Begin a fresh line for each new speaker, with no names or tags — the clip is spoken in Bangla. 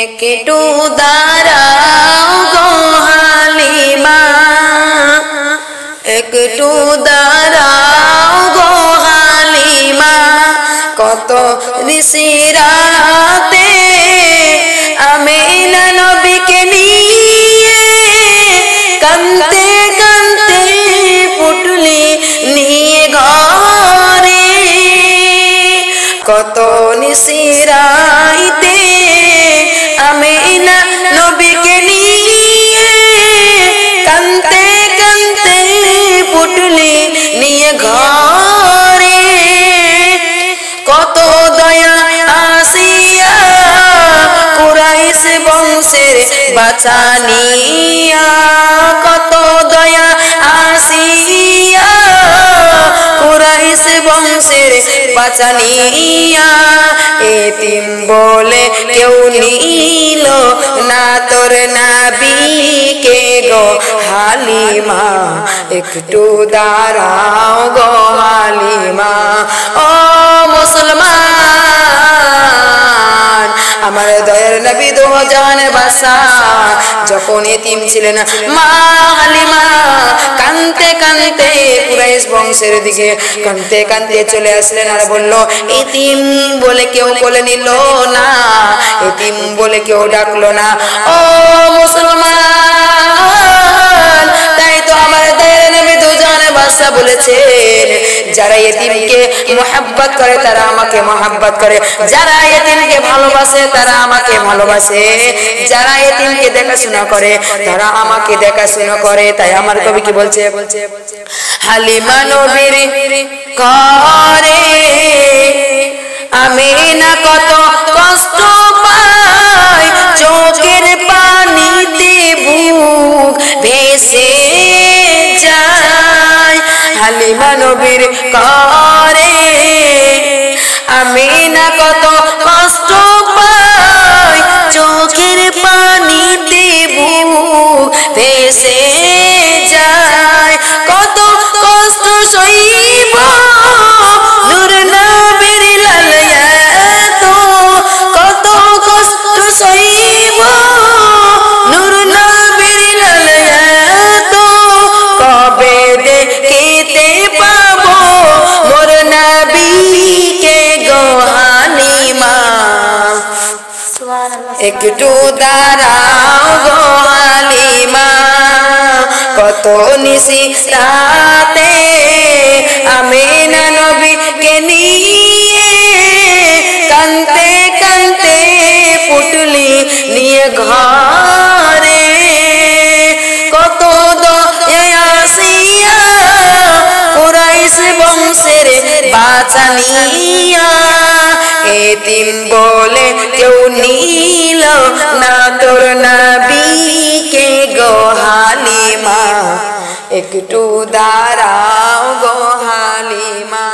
একটু দাঁড়াও গো হালিমা, একটু দাঁড়াও গো হালিমা, কত নিশিরাতে আমিনা নবীকে নিয়ে কাঁদতে কাঁদতে পুটলি নিয়ে ঘরে, কত নিশিরাতে আমিনা নবীকে নিয়ে কাঁদতে কাঁদতে পুটলি নিয়ে ঘরে, কত দয়া আসিয়া কুরাইশ বংশের বাঁচানিয়া, কত দয়া আসিয়া কুরাইশ বংশের বাঁচানিয়া, এতিম বলে কেউ নিল না তোর নবীকে গো হালিমা, একটু দাঁড়াও গো হালিমা। ও মুসলমান, আমার দয়ার নবী দো জাহানের বাদশাহ যখন এতিম ছিলেন, মা হালিমা কাঁদতে কাঁদতে কুরাইশ বংশের দিকে কাঁদতে কাঁদতে চলে আসলেন আর বলল, এতিম বলে কেউ কোলে নিল না, এতিম বলে কেউ ডাকলো না। ও মুসলমান, তাই তো আমার দয়ার নবী দো জাহানের বাদশাহ বলেছেন, যারা এতিমকে মোহাব্বত করে তারা আমাকে মোহাব্বত করে, যারা এতিমকে ভালোবাসে তারা আমাকে ভালোবাসে, যারা এতিমকে দেখাশোনা করে তারা আমাকে দেখাশোনা করে। তাই আমার কবি কি বলছে, হালিমা নবীর করে আমিনা কত কষ্ট পায়, চোখের পানিতে বুক ভেসে যায়, হালিমা নবীর করে আমিনা কত কষ্ট পায়, চোখের পানিতে বুক ভেসে যায়, কত কষ্ট সইব নূর নবীর লালিয়া, তো কত কষ্ট সইব নূর নবীর লালিয়া, তো কবে দেখিতে পাবো মোর নবীকে গো হালিমা, একটু দাঁড়াও গো হালিমা, কত নিশিরাতে আমিনা নবীকে নিয়ে কাঁদতে কাঁদতে পুটলি নিয়ে ঘরে, কত দয়া আসিয়া কুরাইশ বংশের বাঁচানিয়া, এতিম বলে কেউ নিল না তোর নবীকে গো হালিমা, একটু দাঁড়াও গো হালিমা।